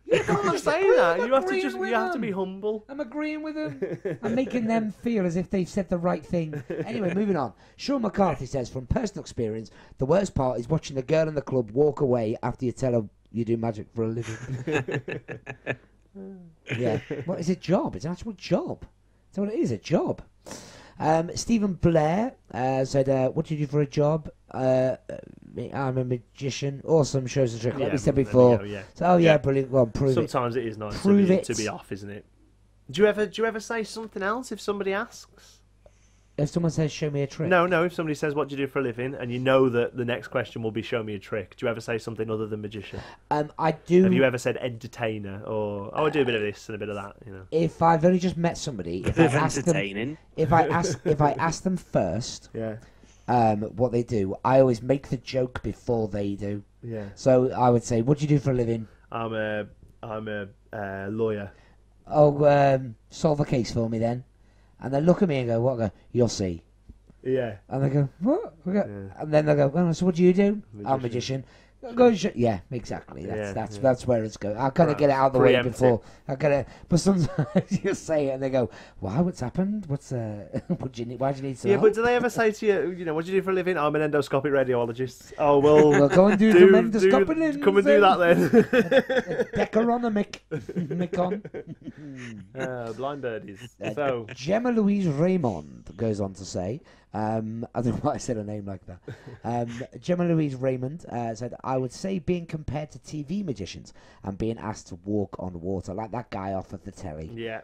You can't say that. You have to be humble. I'm agreeing with them. I'm making them feel as if they've said the right thing. Anyway, moving on. Sean McCarthy says, from personal experience, the worst part is watching the girl in the club walk away after you tell her you do magic for a living. Yeah. Well, it's a job. It's an actual job. That's what it is, a job. Stephen Blair said, what do you do for a job? I'm a magician. Awesome, shows the trick. Like we said before. Brilliant. Well, prove it. Sometimes it is nice to be off, isn't it? Do you ever say something else if somebody asks? If someone says, show me a trick. No, if somebody says, what do you do for a living? And you know that the next question will be, show me a trick. Do you ever say something other than magician? I do. Have you ever said entertainer? Or, I do a bit of this and a bit of that, If I've only just met somebody, if I ask them first, what they do, I always make the joke before they do. Yeah. So I would say, what do you do for a living? I'm a lawyer. Oh, solve a case for me then. And they look at me and go, what? I go, you'll see. Yeah. And they go, what? And then they go, well, so what do you do? I'm a magician. Go yeah, exactly. That's where it's going. I kind of get it out of the way before. But sometimes you say it and they go, "Wow, what's happened? Why do you need some help?" But do they ever say to you, what do you do for a living? I'm an endoscopic radiologist. Oh well, go and do some endoscoping. Come and do that then. Decaronomic. Blind birdies. So Gemma Louise Raymond goes on to say, I don't know why I said a name like that. Gemma Louise Raymond said, I would say being compared to TV magicians and being asked to walk on water, like that guy off of the telly. Yeah.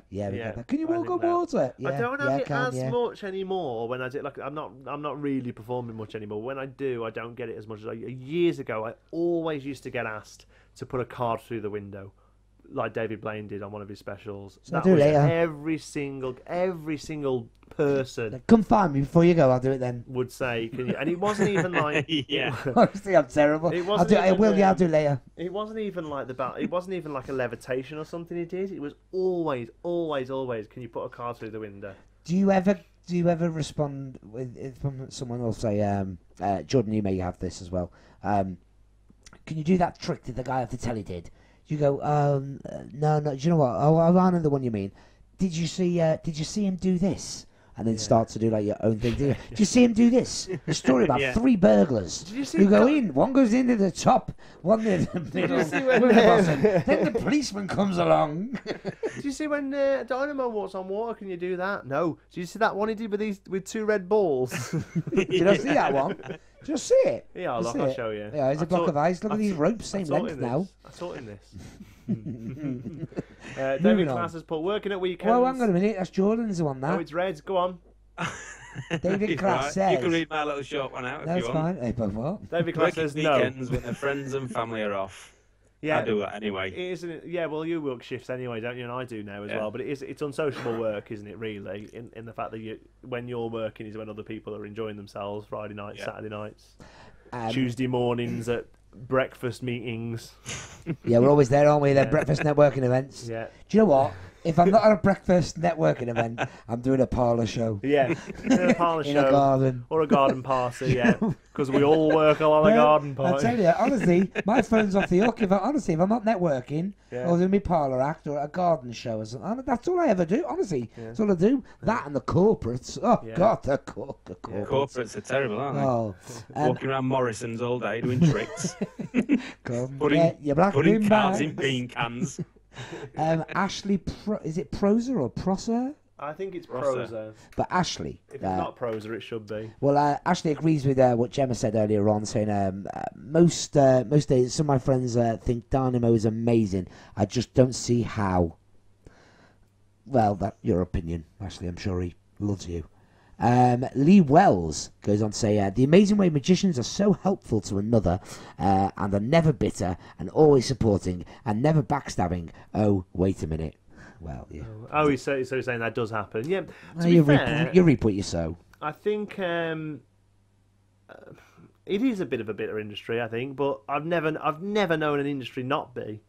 Can you walk on water? I don't have it as much anymore. When I do, I'm not really performing much anymore. When I do, I don't get it as much as years ago. I always used to get asked to put a card through the window, like David Blaine did on one of his specials. So that was every single person. Come find me before you go. I'll do it then. Would say, can you? And it wasn't even like. Honestly, I'm terrible. I'll do it later. It wasn't even like It wasn't even like a levitation or something he did. It was always. Can you put a card through the window? Do you ever respond if someone will say, Jordan, you may have this as well. Can you do that trick that the guy off the telly did? You go, no. Do you know what? Oh, I know the one you mean. Did you see him do this? And then start to do like your own thing. Did you see him do this? A story about 3 burglars who go in. One goes into the top, one in the middle, then the policeman comes along. Did you see when Dynamo walks on water? Can you do that? No. Did you see that one he did with 2 red balls? Did I see that one? Just see it. Yeah, I'll show you. Yeah, it's a block of ice. Look at these ropes, same length now. I taught him this. David Class has put working at weekends. Well, hang on a minute. That's Jordan's one. That. Oh, it's Reds. Go on. David Class says. You can read my little short one out. That's if you want. fine. Hey, but what? David Class says no. Weekends when their friends and family are off. Yeah, I do that anyway. Isn't it? Yeah, well, you work shifts anyway, don't you? And I do now as well. But it's unsociable work, isn't it? Really, in the fact that when you're working is when other people are enjoying themselves. Friday nights, Saturday nights, Tuesday mornings at breakfast meetings. Yeah, we're always there, aren't we? They're breakfast networking events. Yeah. Do you know what? If I'm not at a breakfast networking event, I'm doing a parlour show. Yeah, a parlour In show a garden. or a garden party. Yeah, because we all work a lot of garden I party. tell you, honestly, my phone's off the hook. If I'm not networking Yeah. or doing my parlour act or a garden show or something, that's all I ever do. Honestly, that's all I do. That and the corporates. Oh Yeah. God, the corporates. Corporates are terrible, aren't they? Oh, Walking around Morrison's all day doing tricks, come putting, get your black putting bin cards bags. in bean cans. Ashley, is it Proser or Prosser? I think it's Prosa. Prosa. But Ashley. If it's not Prosa, it should be. Well, Ashley agrees with what Gemma said earlier on, saying most days some of my friends think Dynamo is amazing. I just don't see how. Well, that's your opinion, Ashley. I'm sure he loves you. Lee Wells goes on to say, the amazing way magicians are so helpful to another and are never bitter and always supporting and never backstabbing. Oh, wait a minute. Well, yeah. Oh, so you're saying that does happen? Yeah. To You be fair, reap what you sow. I think it is a bit of a bitter industry. I think, but I've never known an industry not be.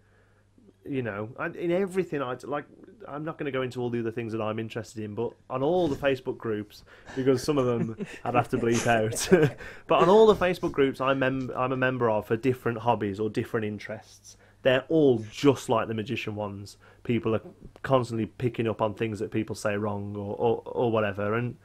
You know, in everything I like. I'm not going to go into all the other things that I'm interested in, but on all the Facebook groups, because some of them I'd have to bleep out. But on all the Facebook groups I'm a member of for different hobbies or different interests, they're all just like the magician ones. People are constantly picking up on things that people say wrong or whatever, and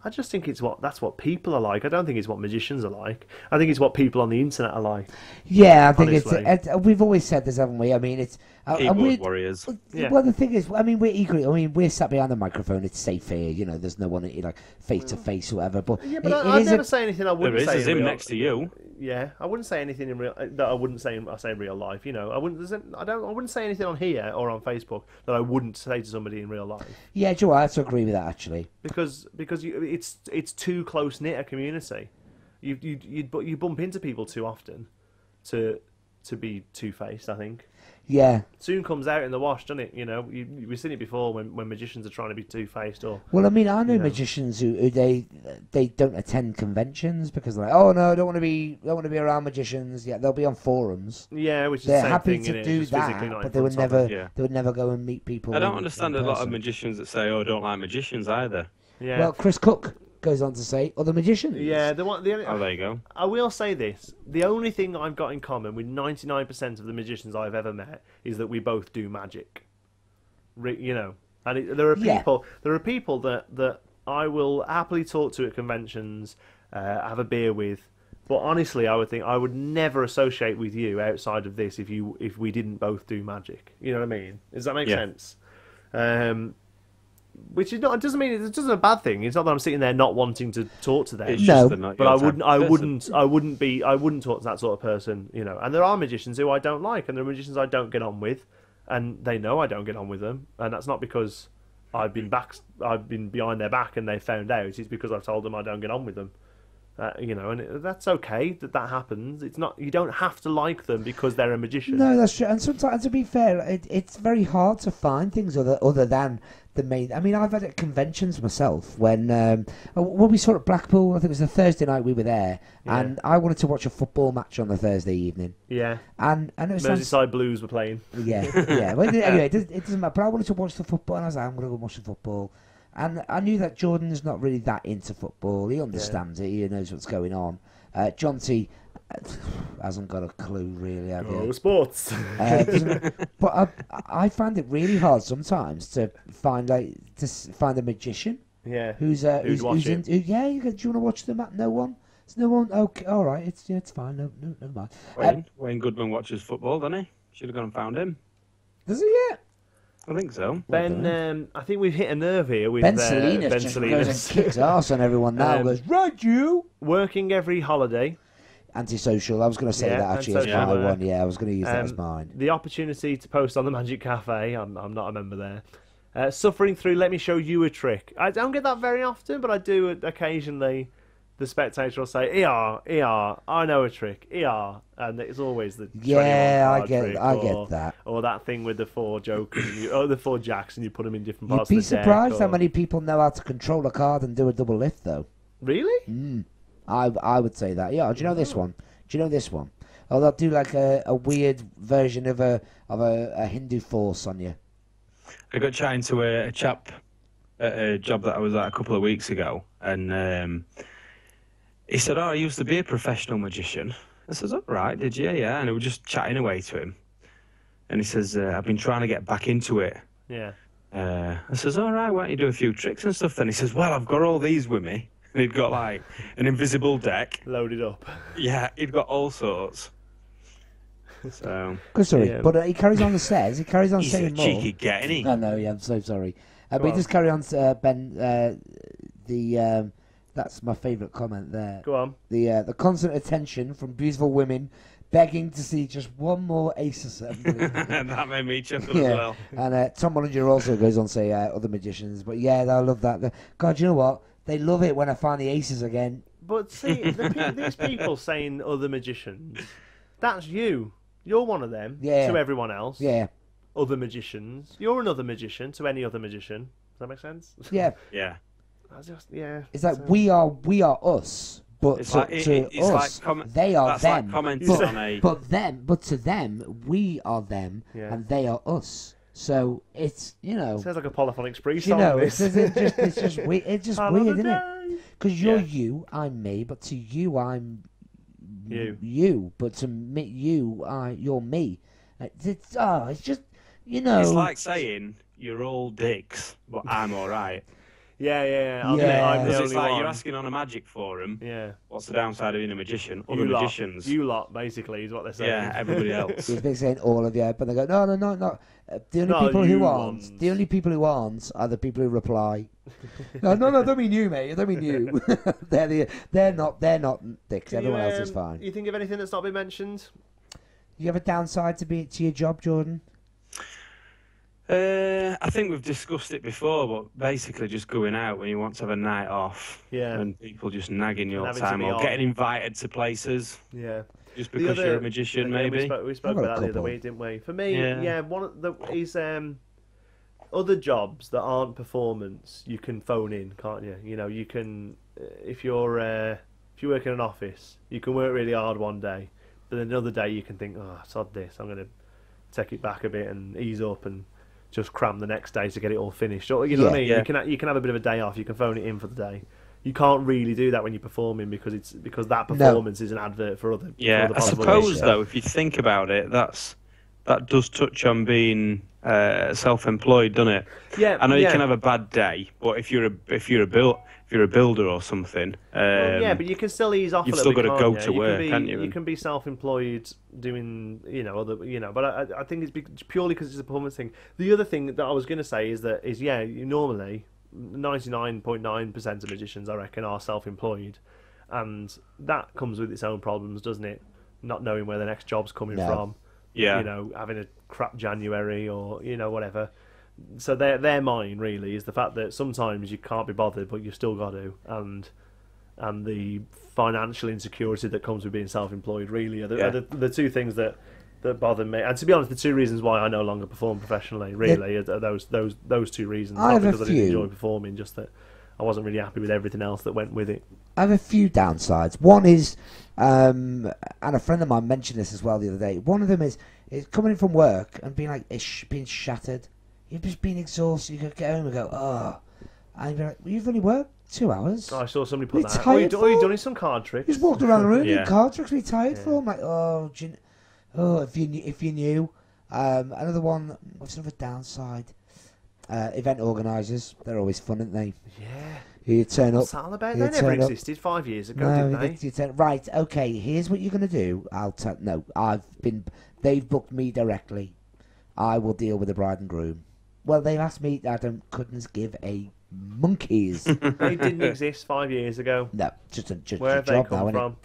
I just think that's what people are like. I don't think it's what magicians are like. I think it's what people on the internet are like. Yeah, I think honestly. it's we've always said this, haven't we? I mean, it's Keyboard warriors. Yeah. Well, the thing is, I mean, we're equally. I mean, we're sat behind the microphone. It's safe here, you know. There's no one like face to face or whatever. But Yeah, but it I'd is never say anything I wouldn't There is. say There's in him real... next to you. Yeah, I wouldn't say anything in real that I wouldn't say in real life. You know, I wouldn't say anything on here or on Facebook that I wouldn't say to somebody in real life. Yeah, Joe, I have to agree with that actually. Because it's too close knit a community. You bump into people too often to be two faced. I think. Yeah. Soon comes out in the wash, doesn't it? You know, we've seen it before when magicians are trying to be two faced or. Well, I mean, I know magicians who they don't attend conventions because they're like, oh no, I don't want to be around magicians. Yeah, they'll be on forums. Yeah, which is They're the same happy thing, to innit? do Just physically that, not but in they would front of never them. Yeah. they would never go and meet people. I don't in understand a lot of person. magicians that say, "Oh, I don't like magicians either." Yeah. Well, Chris Cook goes on to say, other magicians. Yeah, the only, Oh, there you go. I will say this: the only thing I've got in common with 99% of the magicians I've ever met is that we both do magic. You know, and there are people that I will happily talk to at conventions, have a beer with. But honestly, I would never associate with you outside of this if we didn't both do magic. You know what I mean? Does that make sense? Which is not. It doesn't mean it's just a bad thing. It's not that I'm sitting there not wanting to talk to them. It's No. just they're not But your I type wouldn't of person. I wouldn't talk to that sort of person, you know. And there are magicians who I don't like, and there are magicians I don't get on with, and they know I don't get on with them, and that's not because I've been behind their back and they found out. It's because I've told them I don't get on with them, you know. And that's okay that happens. It's not, you don't have to like them because they're a magician. No, that's true. And sometimes, to be fair, it's very hard to find things other than the main. I mean, I've had at conventions myself when we saw at Blackpool. I think it was a Thursday night we were there, and I wanted to watch a football match on the Thursday evening. Yeah. And it was Merseyside Blues were playing. yeah. Well, anyway, it doesn't matter. But I wanted to watch the football, and I was like, I'm going to go watch the football. And I knew that Jordan's not really that into football. He understands it. He knows what's going on. John T hasn't got a clue, really, have you? Sports. But I find it really hard sometimes to find a magician Yeah. who's watch it. do you want to watch the match? No one. There's no one. Okay, all right. It's fine. No, never mind. Wayne Goodman watches football, doesn't he? Should have gone and found him. Does he yet? I think so. Ben, I think we've hit a nerve here with Ben Ben Salinas just goes and Salinas. kicks arse on everyone now. Goes, right, you. Working every holiday. Antisocial. I was going to say Yeah, that actually as antisocial, my yeah. one. Yeah, I was going to use that as mine. The opportunity to post on the Magic Cafe. I'm not a member there. Suffering through Let Me Show You a Trick. I don't get that very often, but I do occasionally. The spectator will say, ER, I know a trick, ER. And it's always the 21 I card get trick, that. Or that thing with the 4 jokers, the 4 jacks, and you put them in different You'd parts be of the deck. surprised how many people know how to control a card and do a double lift, though. Really? I would say that. Yeah. Do you know this one? Oh, they'll do like a weird version of a Hindu force on you. I got chatting to a chap at a job that I was at a couple of weeks ago, and he said, "Oh, I used to be a professional magician." I says, "Oh, right, did you? Yeah." And we were just chatting away to him, and he says, "I've been trying to get back into it." Yeah. I says, "All right, why don't you do a few tricks and stuff then?" He says, "Well, I've got all these with me." And he'd got like an invisible deck. Loaded up. Yeah, he'd got all sorts. So. Good story. Yeah. But he carries on he carries on He's saying a more. cheeky get, isn't he? I know, yeah, I'm so sorry. But Go he on. does carry on, Ben, that's my favourite comment there. Go on. The constant attention from beautiful women begging to see just one more ace assembly. That made me chuckle as well. And Tom Bollinger also goes on to say other magicians. But yeah, I love that. God, you know what? They love it when I find the aces again. But see, these people saying other magicians, that's you. You're one of them Yeah. to everyone else. Yeah, Other magicians. You're another magician to any other magician. Does that make sense? yeah. Yeah. I just, yeah. It's like so- we are us, but It's to, like- to it's us, like they are That's them. like commenting but, on a. but to them, we are them, Yeah. and they are us. So it's It sounds like a polyphonic spree you song. know, this. it's just weird, isn't it? Because you're Yeah. you, I'm me, but to you, I'm You. you, but to me, you're me. It's just, you know. It's like saying you're all dicks, but I'm all right. Yeah. Yeah. I'm the Because only it's like one. you're asking on a magic forum. Yeah. What's the downside of being a magician? Other You lot. magicians. You lot, basically, is what they're saying. Yeah, everybody else. It's been saying all of you, but they go, no. The only No, people you who aren't, ones. the only people who aren't are the people who reply. No, don't mean you, mate. I don't mean you. they're not dicks. Everyone else is fine. You think of anything that's not been mentioned? You have a downside to your job, Jordan? I think we've discussed it before, but basically just going out when you want to have a night off, Yeah. and people just nagging your having to time, be or on. getting invited to places Yeah. just The because other- you're a magician, Yeah, maybe. We spoke I've got a about that the other couple. week, didn't we? For me, Yeah. one of the is other jobs that aren't performance, you can phone in, can't you? You know, you can if you work in an office, you can work really hard one day, but then another day you can think, oh, sod this, I'm going to take it back a bit and ease up and just cram the next day to get it all finished. Or, you know what I mean? Yeah. You can have a bit of a day off. You can phone it in for the day. You can't really do that when you're performing because that performance is an advert for other. Yeah, for I other suppose stuff. though, if you think about it, that does touch on being self-employed, doesn't it? Yeah, I know you yeah. can have a bad day, but if you're a builder or something, Well, yeah, but you can still ease off. you've a still little bit, got to can't go you? to work, can be, can't you? You can be self-employed doing, other. But I think it's purely because it's a performance thing. The other thing that I was going to say is you normally 99.9% of magicians, I reckon, are self-employed, and that comes with its own problems, doesn't it? Not knowing where the next job's coming No. from. Yeah. Having a crap January or whatever. So their mind really is the fact that sometimes you can't be bothered, but you've still got to, and the financial insecurity that comes with being self-employed really are the two things that bother me. And to be honest, the two reasons why I no longer perform professionally really are those two reasons. I Not have a because I didn't few. enjoy performing, just that I wasn't really happy with everything else that went with it. I have a few downsides. One is, and a friend of mine mentioned this as well the other day. One of them is coming in from work and being like, being shattered. You've just been exhausted. You could get home and go, oh. And you'd be like, well, you've only worked 2 hours. Oh, I saw somebody put You're that. tired All you've for? done is some card tricks. You just walked around the room, Yeah. your card tricks, be tired for. I'm like, if you knew. Another one, what's another downside? Event organisers, they're always fun, aren't they? Yeah. You turn up. What's that all about? you They never turn up. existed 5 years ago, No, did they? you turn, right, okay, here's what you're going to do. They've booked me directly. I will deal with the bride and groom. Well, they've asked me, couldn't give a monkeys. They didn't exist 5 years ago. No, just Where a have they job come now, from? innit?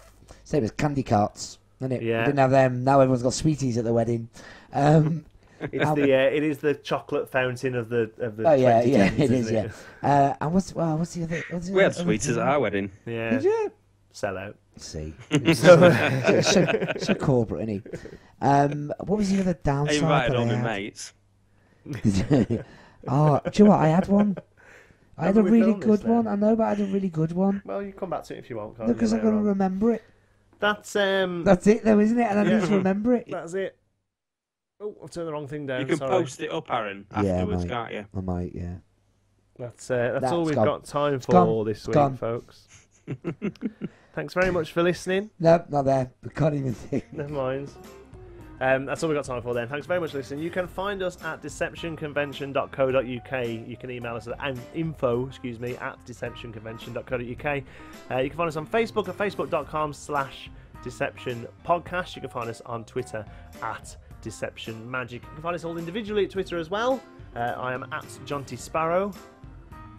Same as candy carts, isn't it? Yeah. We didn't have them. Now everyone's got sweeties at the wedding. It is the chocolate fountain of the. Oh yeah, 2010s, yeah, it is. isn't Yeah. And what's the other? We had sweeties at our wedding. Yeah. Did you? Sell out. See, so corporate, isn't he? What was the other I downside? invited that all I my had? mates. Oh, do you know what? I had one. I had a Haven't we really filmed this good then? one. I know, but I had a really good one. Well, you come back to it if you want. Can't Because you, I'm going to later on? remember it. That's That's it, though, isn't it? And I Yeah. need to remember it. That's it. Oh, I've turned the wrong thing down. You can sorry. post it up, Aaron, afterwards, mate. can't you? I might, yeah. That's all we've gone. got time It's for gone. this It's week, gone. folks. Thanks very much for listening. No, not there. I can't even think. Never mind. That's all we've got time for then. Thanks very much for listening. You can find us at deceptionconvention.co.uk. You can email us at info, at deceptionconvention.co.uk. You can find us on Facebook at facebook.com/deceptionpodcast. You can find us on Twitter at deceptionmagic. You can find us all individually at Twitter as well. I am at Jonty Sparrow.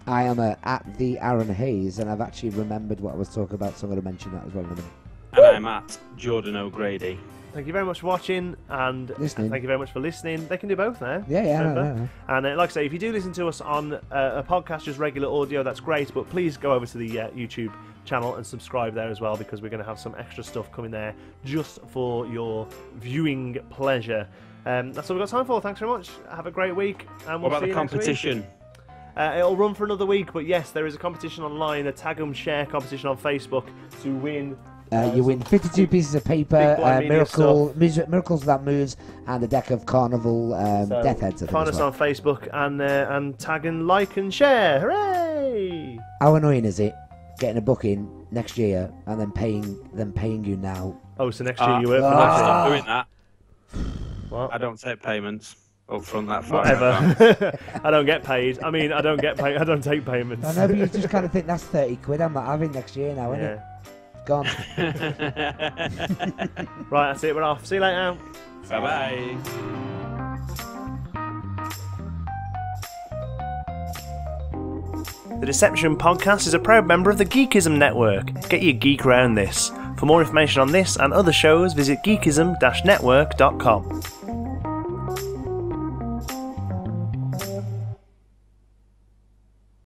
I am at the Aaron Hayes, and I've actually remembered what I was talking about, so I'm going to mention that as well in a minute. And I'm at Jordan O'Grady. Thank you very much for watching, and Listening. thank you very much for listening. They can do both now. Yeah, remember? And like I say, if you do listen to us on a podcast, just regular audio, that's great. But please go over to the YouTube channel and subscribe there as well, because we're going to have some extra stuff coming there just for your viewing pleasure. That's all we've got time for. Thanks very much. Have a great week. And we'll What about see the you next week. competition? It'll run for another week, but yes, there is a competition online, a tag 'em share competition on Facebook to win. You win 52 pieces of paper, Big Blind Media Miracles Without Moves, and a deck of Carnival So Death Heads. I think, Find as us well. on Facebook and tag and like and share. Hooray! How annoying is it getting a booking next year and then paying you now? Oh, so next year you work for I'm nothing. not doing that. What? I don't take payments up front that far. Whatever. I don't get paid. I mean, I don't get paid. I don't take payments. I know, but you just kind of think that's 30 quid I'm not having next year now, isn't it? Gone. Right, that's it. We're off. See you later. Bye-bye. The Deception Podcast is a proud member of the Geekism Network. Get your geek around this. For more information on this and other shows, visit geekism-network.com.